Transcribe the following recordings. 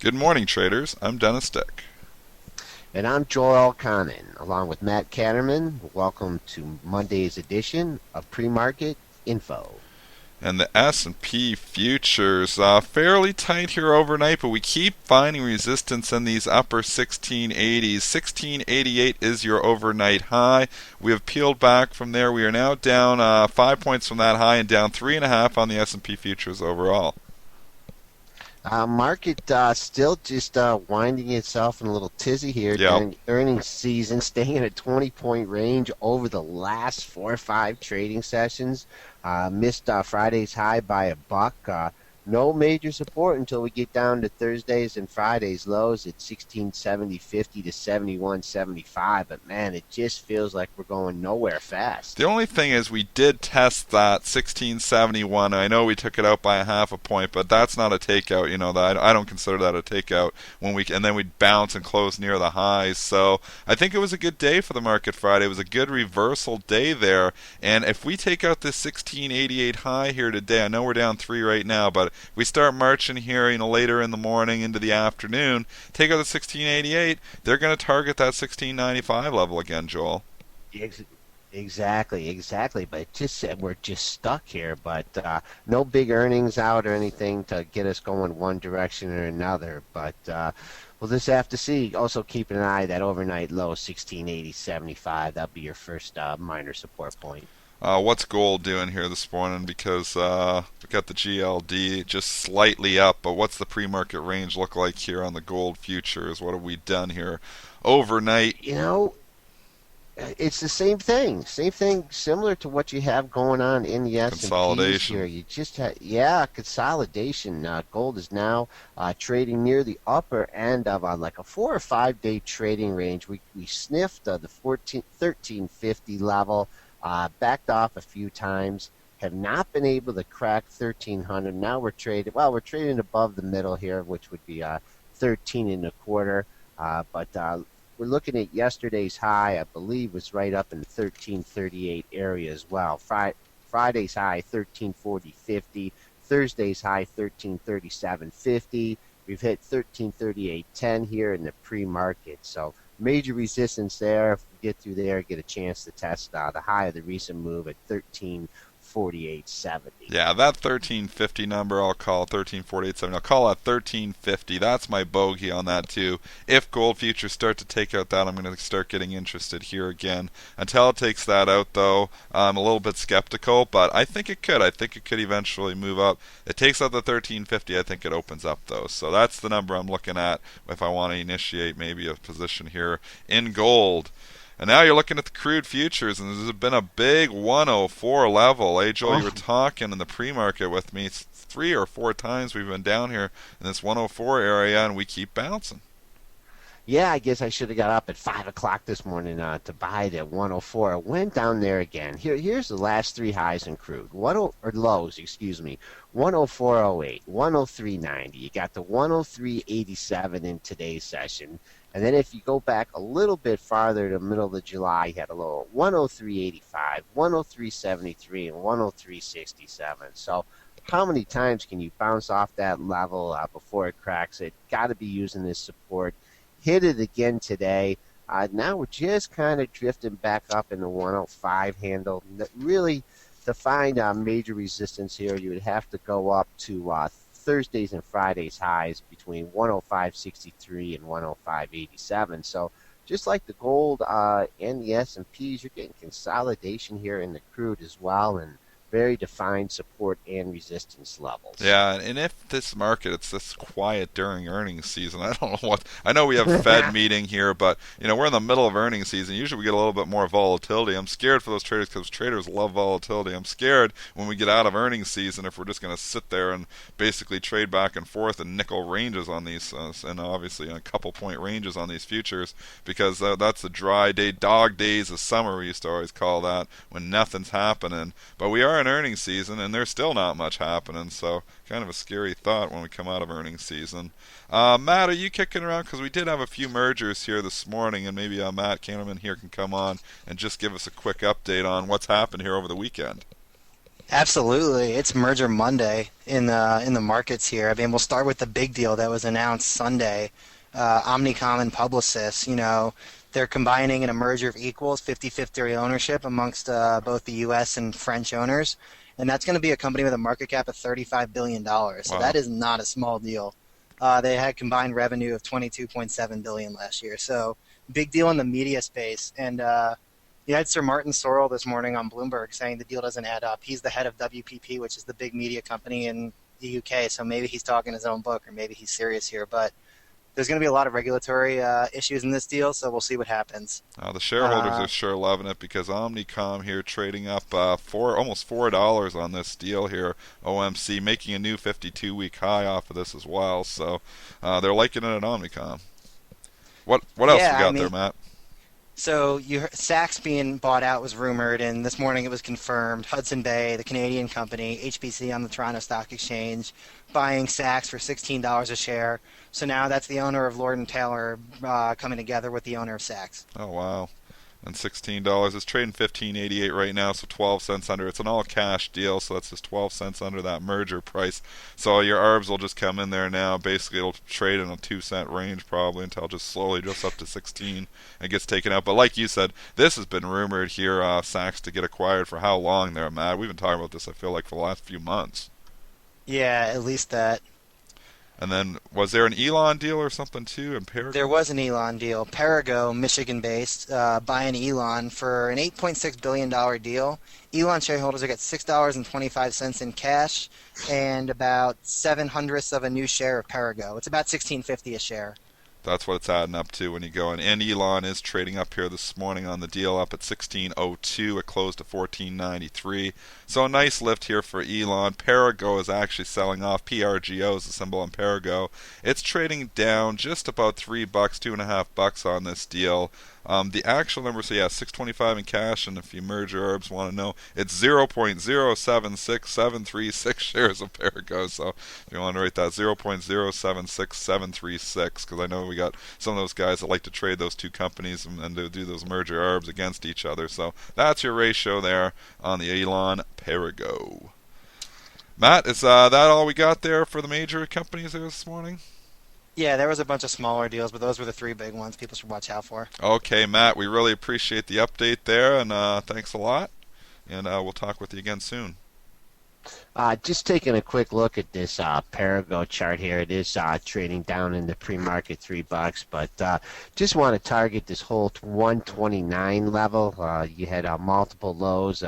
Good morning, traders. I'm Dennis Dick. And I'm Joel Connon, along with Matt Catterman. Welcome to Monday's edition of Premarket Info. And the S&P futures fairly tight here overnight, but we keep finding resistance in these upper 1680s. 1688 is your overnight high. We have peeled back from there. We are now down 5 points from that high and down 3.5 on the S&P futures overall. Market still just winding itself in a little tizzy here Yep. during earnings season, staying in a 20-point range over the last 4 or 5 trading sessions. Missed Friday's high by a buck. No major support until we get down to Thursdays and Fridays lows at 1670.50 to 71.75. But man, it just feels like we're going nowhere fast. The only thing is we did test that 1671. I know we took it out by a half a point, but that's not a takeout. That I don't consider that a takeout and then we'd bounce and close near the highs. So I think it was a good day for the market Friday. It was a good reversal day there. And if we take out this 1688 high here today, I know we're down 3 right now, but if we start marching here, later in the morning into the afternoon, take out the 1688, they're going to target that 1695 level again, Joel. Ex- Exactly. But it just said we're just stuck here. But no big earnings out or anything to get us going one direction or another. But we'll just have to see. Also, keep an eye that overnight low 1680.75. That'll be your first minor support point. What's gold doing here this morning? Because we got the GLD just slightly up, but what's the pre-market range look like here on the gold futures? What have we done here overnight? It's the same thing. Same thing, similar to what you have going on in the S&Ps Consolidation. here. You just had, consolidation. Gold is now trading near the upper end of like a 4 or 5 day trading range. We sniffed the 1350 level, backed off a few times. Have not been able to crack 1300. Now we're trading. Well, we're trading above the middle here, which would be 13 and a quarter. But we're looking at yesterday's high, I believe, was right up in the 1338 area as well. Friday's high, 1340.50. Thursday's high, 1337.50. We've hit 1338.10 here in the pre-market. So major resistance there. If we get through there, get a chance to test the high of the recent move at 1348.70. Yeah, that 1350 number, I'll call 1348.70. I'll call that 1350. That's my bogey on that too. If gold futures start to take out that, I'm going to start getting interested here again. Until it takes that out, though, I'm a little bit skeptical, but I think it could. I think it could eventually move up. It takes out the 1350. I think it opens up though. So that's the number I'm looking at if I want to initiate maybe a position here in gold. And now you're looking at the crude futures, and there's been a big 104 level. Hey, Joel, you were talking in the pre-market with me. It's 3 or 4 times we've been down here in this 104 area, and we keep bouncing. Yeah, I guess I should have got up at 5 o'clock this morning to buy it at 104. It went down there again. Here's the last 3 highs in crude. Or lows, excuse me. 104.08, 103.90. You got the 103.87 in today's session. And then if you go back a little bit farther to the middle of July, you had a low at 103.85, 103.73, and 103.67. So how many times can you bounce off that level before it cracks it? Got to be using this support. Hit it again today. Now we're just kind of drifting back up in the 105 handle. Really, to find major resistance here, you would have to go up to Thursdays and Fridays highs between 105.63 and 105.87. So just like the gold and the S&Ps, you're getting consolidation here in the crude as well, and very defined support and resistance levels. Yeah, and if this market it's this quiet during earnings season, I don't know what. I know we have Fed meeting here, but we're in the middle of earnings season. Usually we get a little bit more volatility. I'm scared for those traders because traders love volatility. I'm scared when we get out of earnings season if we're just going to sit there and basically trade back and forth and nickel ranges on these, and obviously a couple point ranges on these futures because that's the dry day, dog days of summer we used to always call that when nothing's happening. But we are in earnings season and there's still not much happening, so kind of a scary thought when we come out of earnings season. Matt, are you kicking around? Because we did have a few mergers here this morning, and maybe Matt Kahneman here can come on and just give us a quick update on what's happened here over the weekend. Absolutely. It's Merger Monday in the markets here. I mean, we'll start with the big deal that was announced Sunday. Omnicom and Publicis, they're combining in a merger of equals, 50-50 ownership amongst both the U.S. and French owners. And that's going to be a company with a market cap of $35 billion. So Wow. that is not a small deal. They had combined revenue of 22.7 billion last year. So big deal in the media space. And you had Sir Martin Sorrell this morning on Bloomberg saying the deal doesn't add up. He's the head of WPP, which is the big media company in the UK. So maybe he's talking his own book, or maybe he's serious here. But there's going to be a lot of regulatory issues in this deal, so we'll see what happens. The shareholders Uh, are sure loving it because Omnicom here trading up almost $4 on this deal here. OMC making a new 52-week high off of this as well, so they're liking it at Omnicom. What else we yeah, I got there, mean, Matt? so Saks being bought out was rumored, and this morning it was confirmed. Hudson Bay, the Canadian company, HBC on the Toronto Stock Exchange, buying Saks for $16 a share. So now that's the owner of Lord and Taylor coming together with the owner of Saks. Oh wow. And $16. It's trading 15.88 right now, so 12 cents under. It's an all cash deal, so that's just 12 cents under that merger price. So your ARBs will just come in there now. Basically, it'll trade in a 2 cent range probably until just slowly just up to 16 and gets taken out. But like you said, this has been rumored here, Saks to get acquired for how long there, Matt? We've been talking about this, I feel like, for the last few months. Yeah, at least that. And then was there an Elon deal or something too in There Paraguay? was an Elon deal. Perigo, Michigan-based, buying Elon for an $8.6 billion deal. Elon shareholders will get $6.25 in cash and about 7/100ths of a new share of Perigo. It's about 16.50 a share. That's what it's adding up to when you go in. And Elon is trading up here this morning on the deal up at 16.02. It closed to 14.93. So a nice lift here for Elon. Perigo is actually selling off. PRGO is the symbol on Perigo. It's trading down just about $3, $2.50 on this deal. The actual number, so yeah, 625 in cash, and if you merge your herbs, want to know, it's 0.076736 shares of Perigo. So if you want to write that, 0.076736, because I know we got some of those guys that like to trade those two companies and to do those merger arbs against each other. So that's your ratio there on the Elon Perigo. Matt, is that all we got there for the major companies there this morning? Yeah, there was a bunch of smaller deals, but those were the three big ones people should watch out for. Okay, Matt, we really appreciate the update there, and thanks a lot. And we'll talk with you again soon. Just taking a quick look at this Perigo chart here. It is trading down in the pre-market $3, but just want to target this whole 129 level. You had multiple lows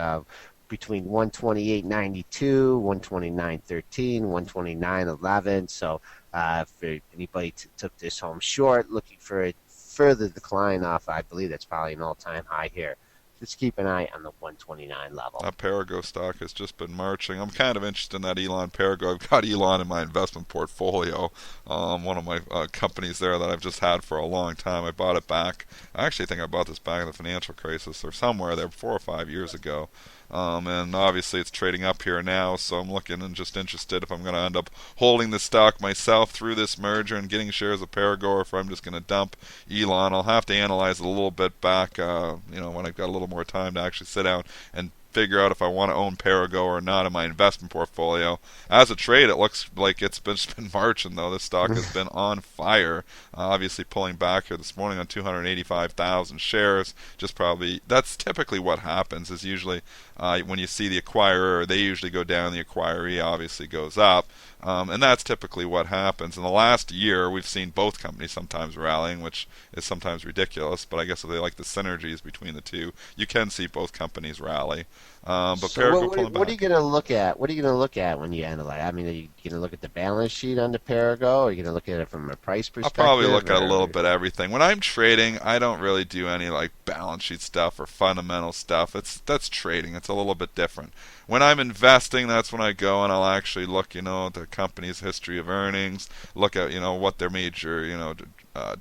between 128.92, 129.13, 129.11. So if anybody took this home short, looking for a further decline off, I believe that's probably an all-time high here. Just keep an eye on the 129 level. That Perigo stock has just been marching. I'm kind of interested in that Elon Perigo. I've got Elon in my investment portfolio. One of my companies there that I've just had for a long time. I bought it back. I actually think I bought this back in the financial crisis or somewhere there 4 or 5 years ago. And obviously it's trading up here now, so I'm looking and just interested if I'm going to end up holding the stock myself through this merger and getting shares of Perigo, or if I'm just going to dump Elon. I'll have to analyze it a little bit back, when I've got a little more time to actually sit down and figure out if I want to own Perigo or not in my investment portfolio. As a trade, it looks like it's been marching though. This stock has been on fire. Obviously pulling back here this morning on 285,000 shares. Just probably that's typically what happens. Is usually when you see the acquirer, they usually go down. The acquiree obviously goes up. And that's typically what happens. In the last year, we've seen both companies sometimes rallying, which is sometimes ridiculous. But I guess if they like the synergies between the two, you can see both companies rally. But So Perico pulling what are you back. going to look at? What are you going to look at when you analyze? I mean, are you going to look at the balance sheet on the Perigo? Or are you going to look at it from a price I'll probably look perspective? at a little Or bit of everything. When I'm trading, I don't really do any like balance sheet stuff or fundamental stuff. That's trading. It's a little bit different. When I'm investing, that's when I go and I'll actually look, at the company's history of earnings, look at, what their major,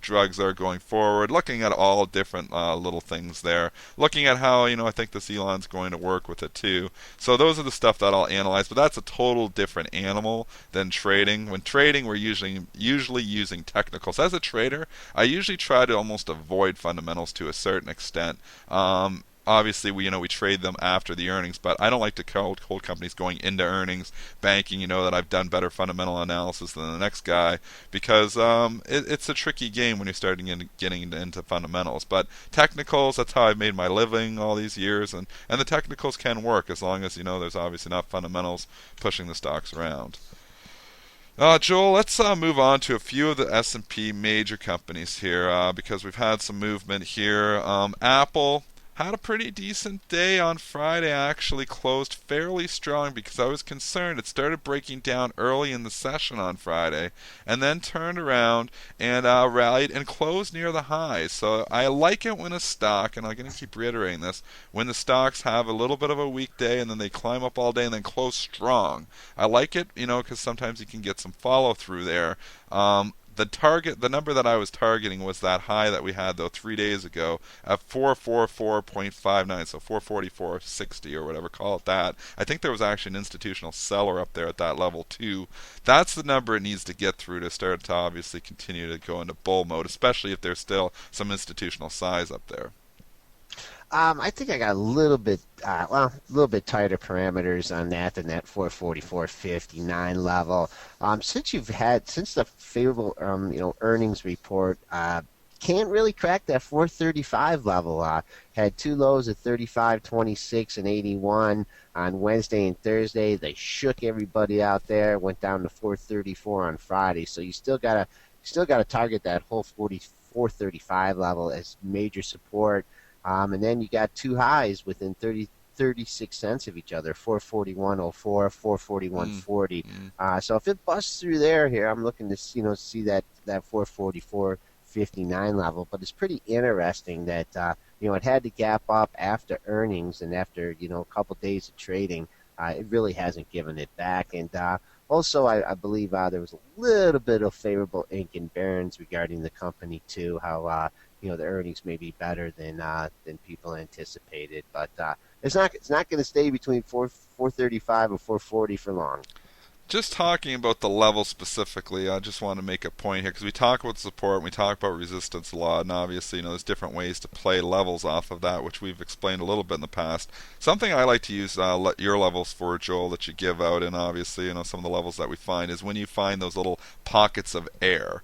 drugs are going forward, looking at all different little things there, looking at how, I think this Elon's going to work with it too. So those are the stuff that I'll analyze, but that's a total different animal than trading. When trading, we're usually using technicals. As a trader, I usually try to almost avoid fundamentals to a certain extent. obviously we trade them after the earnings, but I don't like to hold companies going into earnings, banking that I've done better fundamental analysis than the next guy, because it's a tricky game when you're starting getting into fundamentals. But technicals, that's how I've made my living all these years, and the technicals can work as long as there's obviously not fundamentals pushing the stocks around. Joel, let's move on to a few of the S&P major companies here because we've had some movement here. Apple had a pretty decent day on Friday. Actually closed fairly strong because I was concerned. It started breaking down early in the session on Friday and then turned around and rallied and closed near the highs. So I like it when a stock, and I'm going to keep reiterating this, when the stocks have a little bit of a weak day and then they climb up all day and then close strong. I like it, because sometimes you can get some follow through there. The number that I was targeting was that high that we had though 3 days ago at 444.59, so 444.60 or whatever, call it that. I think there was actually an institutional seller up there at that level too. That's the number it needs to get through to start to obviously continue to go into bull mode, especially if there's still some institutional size up there. I think I got a little bit tighter parameters on that than that 444.59 level. Since the favorable, earnings report, can't really crack that 435 level. Had two lows at 35.26 and 81 on Wednesday and Thursday. They shook everybody out there. Went down to 434 on Friday. So you still gotta target that whole 435 level as major support. And then you got two highs within 36 cents of each other, 441.04, 441.40. So if it busts through here, I'm looking to see that 444.59 level. But it's pretty interesting that it had to gap up after earnings and after a couple days of trading. It really hasn't given it back. And also, I believe there was a little bit of favorable ink and Barron's regarding the company too. How the earnings may be better than people anticipated, but it's not going to stay between 435 and 440 for long. Just talking about the level specifically, I just want to make a point here because we talk about support and we talk about resistance a lot, and obviously, there's different ways to play levels off of that, which we've explained a little bit in the past. Something I like to use your levels for, Joel, that you give out, and obviously, some of the levels that we find is when you find those little pockets of air.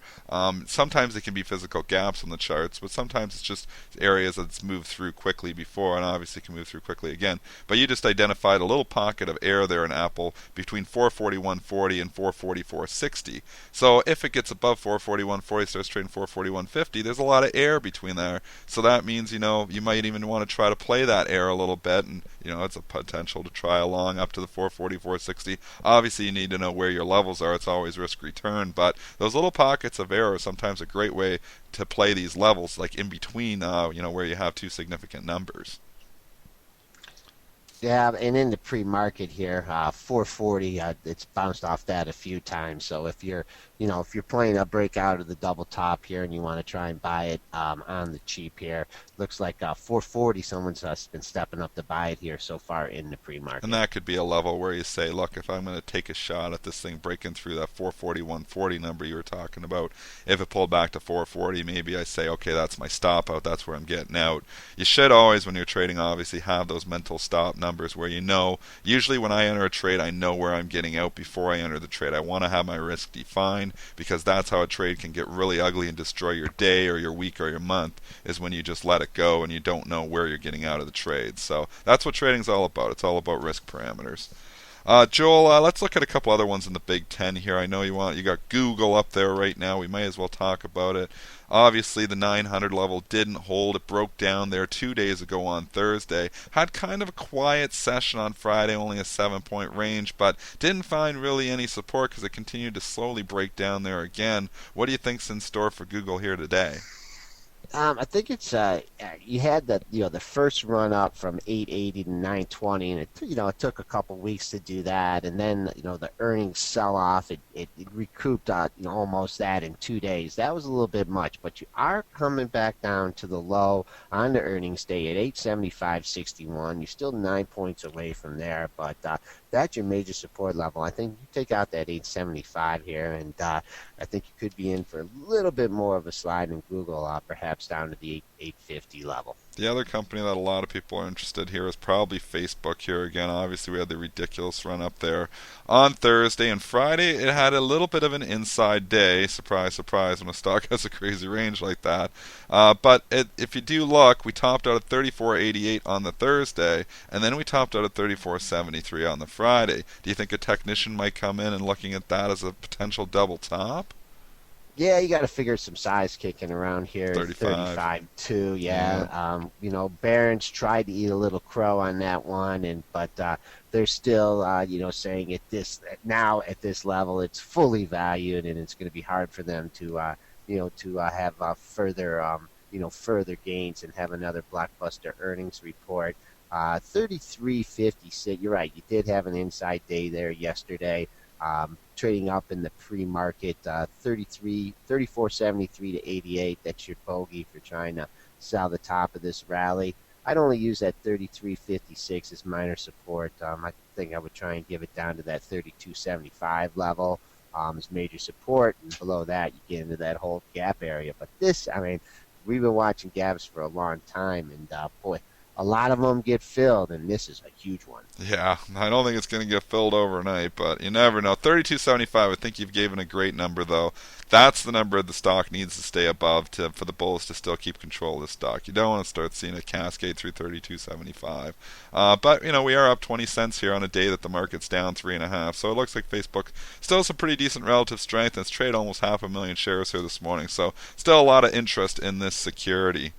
Sometimes it can be physical gaps on the charts, but sometimes it's just areas that's moved through quickly before, and obviously can move through quickly again. But you just identified a little pocket of air there in Apple between 441.40 and 444.60. So if it gets above 441.40, starts trading 441.50, there's a lot of air between there. So that means, you might even want to try to play that air a little bit, and, it's a potential to try along up to the 444.60. Obviously, you need to know where your levels are. It's always risk return, but those little pockets of air are sometimes a great way to play these levels, like in between, where you have two significant numbers. Yeah, and in the pre-market here, 440, it's bounced off that a few times. So if you're playing a breakout of the double top here and you want to try and buy it on the cheap here, looks like 440. Someone's been stepping up to buy it here so far in the pre-market. And that could be a level where you say, look, if I'm going to take a shot at this thing breaking through that 441.40 number you were talking about, if it pulled back to 440, maybe I say, okay, that's my stop out. That's where I'm getting out. You should always, when you're trading, obviously have those mental stop numbers where usually when I enter a trade, I know where I'm getting out before I enter the trade. I want to have my risk defined because that's how a trade can get really ugly and destroy your day or your week or your month, is when you just let it go and you don't know where you're getting out of the trade. So that's what trading's all about. It's all about risk parameters. Joel, let's look at a couple other ones in the Big Ten here. I know you got Google up there right now. We may as well talk about it. Obviously, the 900 level didn't hold. It broke down there 2 days ago on Thursday. Had kind of a quiet session on Friday, only a 7-point range, but didn't find really any support because it continued to slowly break down there again. What do you think's in store for Google here today? I think it's you had the first run up from 880 to 920, and it took a couple weeks to do that, and then the earnings sell off. It recouped almost that in 2 days. That was a little bit much, but you are coming back down to the low on the earnings day at 875.61. You're still 9 points away from there, but that's your major support level. I think you take out that 875 here, and I think you could be in for a little bit more of a slide in Google, perhaps down to the 850 level. The other company that a lot of people are interested here is probably Facebook here again. Obviously, we had the ridiculous run up there on Thursday and Friday. It had a little bit of an inside day. Surprise, surprise, when a stock has a crazy range like that. If you do look, we topped out at 34.88 on the Thursday, and then we topped out at 34.73 on the Friday. Do you think a technician might come in and looking at that as a potential double top? Yeah, you got to figure some size kicking around here. 35. 35 2, Yeah. yeah. Barron's tried to eat a little crow on that one, but they're still, saying at this level, it's fully valued, and it's going to be hard for them to have further gains and have another blockbuster earnings report. 33.56. You're right. You did have an inside day there yesterday. Trading up in the pre-market, 34.73 to 88. That's your bogey for trying to sell the top of this rally. I'd only use that 33.56 as minor support. I think I would try and give it down to that 32.75 level as major support, and below that you get into that whole gap area. But we've been watching gaps for a long time, and boy, a lot of them get filled, and this is a huge one. Yeah, I don't think it's going to get filled overnight, but you never know. 32.75, I think you've given a great number, though. That's the number the stock needs to stay above for the bulls to still keep control of the stock. You don't want to start seeing a cascade through 32.75. But we are up 20 cents here on a day that the market's down 3.5. So it looks like Facebook still has some pretty decent relative strength, and it's traded almost 500,000 shares here this morning. So still a lot of interest in this security.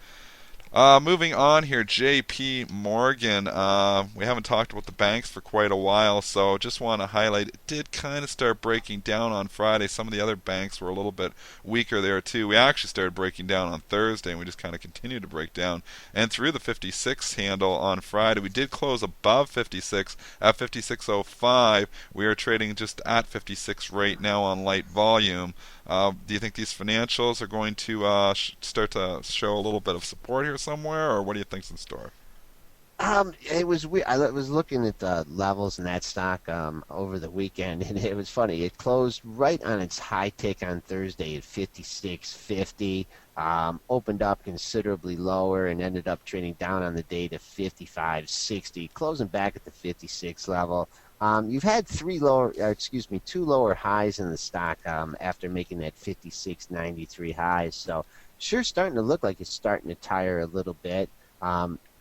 Moving on here, J.P. Morgan. We haven't talked about the banks for quite a while, so just want to highlight it did kind of start breaking down on Friday. Some of the other banks were a little bit weaker there too. We actually started breaking down on Thursday, and we just kind of continued to break down. And through the 56 handle on Friday, we did close above 56 at 56.05. We are trading just at 56 right now on light volume. Do you think these financials are going to start to show a little bit of support here somewhere, or what do you think's in store? It was weird. I was looking at the levels in that stock over the weekend, and it was funny. It closed right on its high tick on Thursday at 56.50. Opened up considerably lower and ended up trading down on the day to 55.60, closing back at the 56 level. You've had two lower highs in the stock after making that 56.93 highs. So sure starting to look like it's starting to tire a little bit.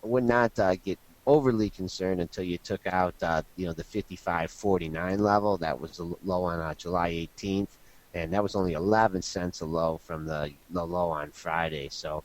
Would not get overly concerned until you took out the 55.49 level. That was the low on July 18th, and that was only 11 cents a low from the low on Friday. So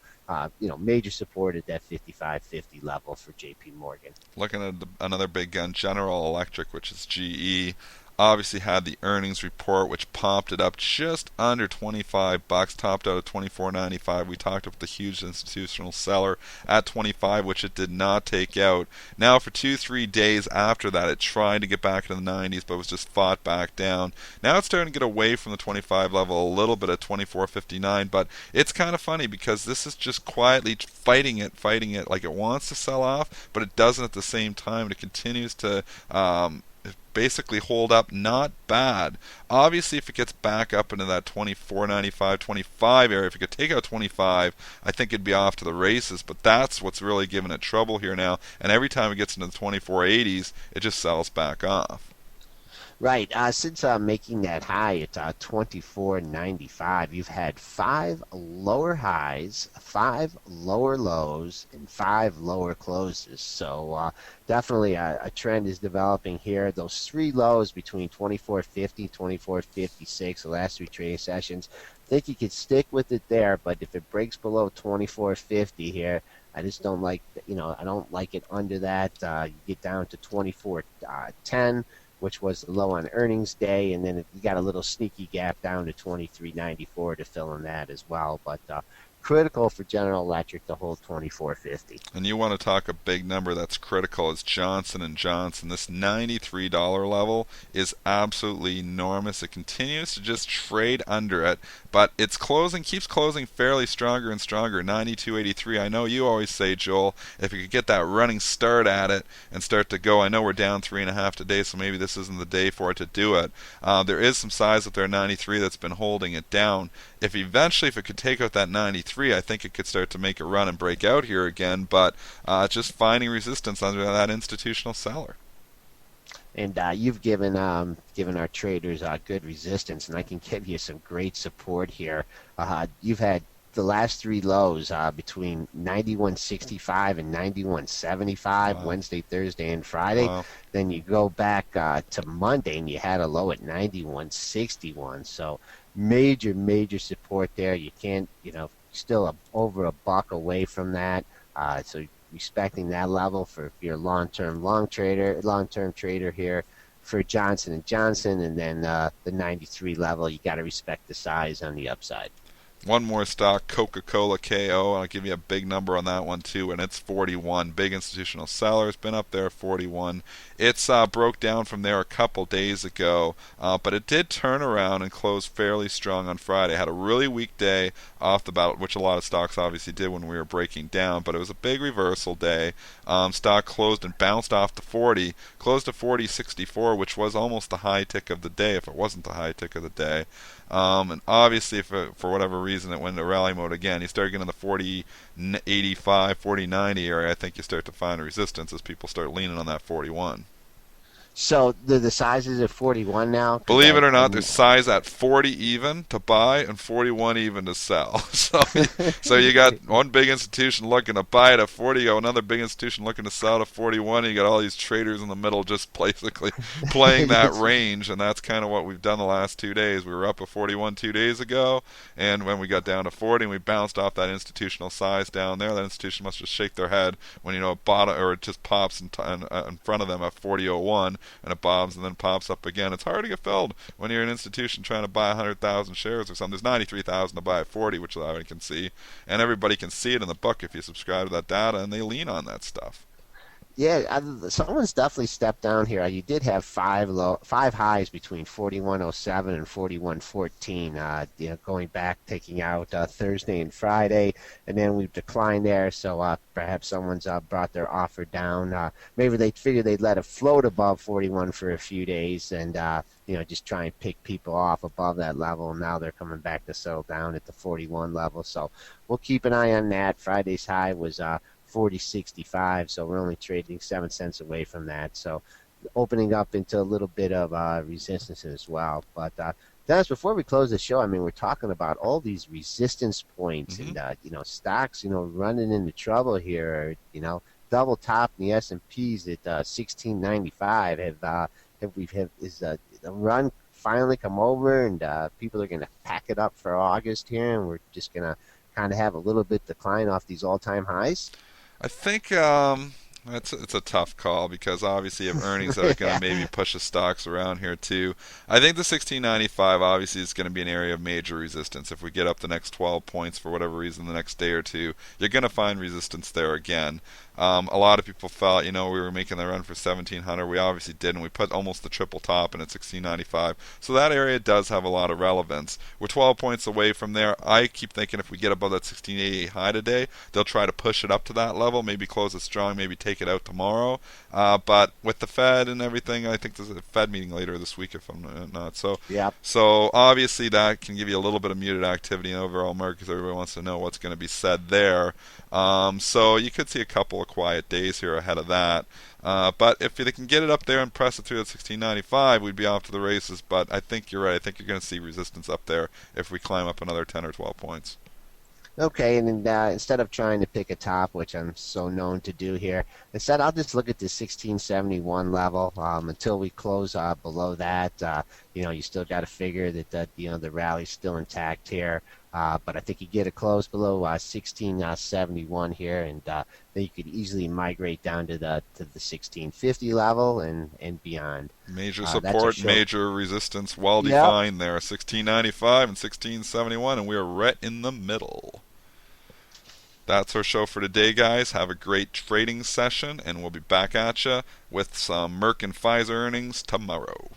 major support at that 55.50 level for J.P. Morgan. Looking at another big gun, General Electric, which is GE, obviously had the earnings report, which popped it up just under 25 bucks, topped out at 24.95. We talked about the huge institutional seller at 25, which it did not take out. Now for 2-3 days after that, it tried to get back into the 90s, but was just fought back down. Now it's starting to get away from the 25 level a little bit at 24.59, but it's kind of funny because this is just quietly fighting it like it wants to sell off, but it doesn't at the same time. It continues to basically hold up not bad. Obviously, if it gets back up into that 24.95, 25 area, if it could take out 25, I think it'd be off to the races. But that's what's really giving it trouble here now. And every time it gets into the 24.80s, it just sells back off. Right. Since making that high at 24.95, you've had 5 lower highs, 5 lower lows, and 5 lower closes. So definitely a trend is developing here. Those 3 lows between 24.50, 24.56, the last 3 trading sessions, I think you could stick with it there. But if it breaks below 24.50 here, I just don't like, I don't like it under that. You get down to 24.10. Which was the low on earnings day, and then you got a little sneaky gap down to 23.94 to fill in that as well. But critical for General Electric to hold 24.50. And you want to talk a big number that's critical is Johnson & Johnson. This $93 level is absolutely enormous. It continues to just trade under it, but it's keeps closing fairly stronger and stronger. 92.83. I know you always say, Joel, if you could get that running start at it and start to go. I know we're down 3.5 today, so maybe this isn't the day for it to do it. There is some size up there, 93, that's been holding it down. If it could take out that 93, 93, I think it could start to make a run and break out here again, but just finding resistance under that institutional seller. And you've given our traders good resistance, and I can give you some great support here. You've had the last three lows between 91.65 and 91.75 Wow. Wednesday, Thursday, and Friday. Wow. Then you go back to Monday, and you had a low at 91.61. So major support there. You can't, still over a buck away from that. So respecting that level for if you're a long term trader here for Johnson and Johnson, and then the 93 level, you got to respect the size on the upside. One more stock, Coca-Cola KO. I'll give you a big number on that one too, and it's 41. Big institutional sellers been up there, 41. It's broke down from there a couple days ago, but it did turn around and close fairly strong on Friday. Had a really weak day off the bat, which a lot of stocks obviously did when we were breaking down, but it was a big reversal day. Stock closed and bounced off to 40, closed to 40.64, which was almost the high tick of the day if it wasn't the high tick of the day. And obviously, if for whatever reason it went into rally mode again, you start getting the 40.85, 40.90 area. I think you start to find resistance as people start leaning on that 41. So the sizes at 41 now. Believe it or not, there's size at 40 even to buy and 41 even to sell. So you got one big institution looking to buy it at 40, you got another big institution looking to sell at 41, and you got all these traders in the middle just basically playing that range, and that's kind of what we've done the last 2 days. We were up at 41 2 days ago, and when we got down to 40 and we bounced off that institutional size down there, that institution must just shake their head when it bottom or it just pops in front of them at 40.01. And it bombs and then pops up again. It's hard to get filled when you're an institution trying to buy 100,000 shares or something. There's 93,000 to buy at 40, which I can see, and everybody can see it in the book if you subscribe to that data, and they lean on that stuff. Yeah, someone's definitely stepped down here. You did have five highs between 41.07 and 41.14. Going back, taking out Thursday and Friday, and then we've declined there. So perhaps someone's brought their offer down. Maybe they figured they'd let it float above 41 for a few days, and just try and pick people off above that level. And now they're coming back to settle down at the 41 level. So we'll keep an eye on that. Friday's high was 40.65, so we're only trading 7 cents away from that. So opening up into a little bit of resistance as well. But Dennis, before we close the show, I mean, we're talking about all these resistance points and stocks, running into trouble here. Double top in the S&Ps at 1695. Is the run finally come over, and people are going to pack it up for August here, and we're just going to kind of have a little bit decline off these all-time highs? I think it's a tough call because obviously you have earnings that are going to maybe push the stocks around here too. I think the 1695 obviously is going to be an area of major resistance. If we get up the next 12 points for whatever reason the next day or two, you're going to find resistance there again. A lot of people felt, we were making the run for 1700. We obviously didn't. We put almost the triple top in at 1695. So that area does have a lot of relevance. We're 12 points away from there. I keep thinking if we get above that 1688 high today, they'll try to push it up to that level, maybe close it strong, maybe take it out tomorrow. But with the Fed and everything, I think there's a Fed meeting later this week if I'm not. So, Yep. so obviously that can give you a little bit of muted activity in overall market because everybody wants to know what's going to be said there. So you could see a couple of quiet days here ahead of that. But if they can get it up there and press it through at 1695, we'd be off to the races. But I think you're right. I think you're going to see resistance up there if we climb up another 10 or 12 points. Okay, and instead of trying to pick a top, which I'm so known to do here, instead I'll just look at the 1671 level until we close below that. You still got to figure that the rally's still intact here. But I think you get it close below 1671 here, and then you could easily migrate down to the 1650 level and beyond. Major support, major resistance, well Yep. defined there. 1695 and 1671, and we are right in the middle. That's our show for today, guys. Have a great trading session, and we'll be back at you with some Merck and Pfizer earnings tomorrow.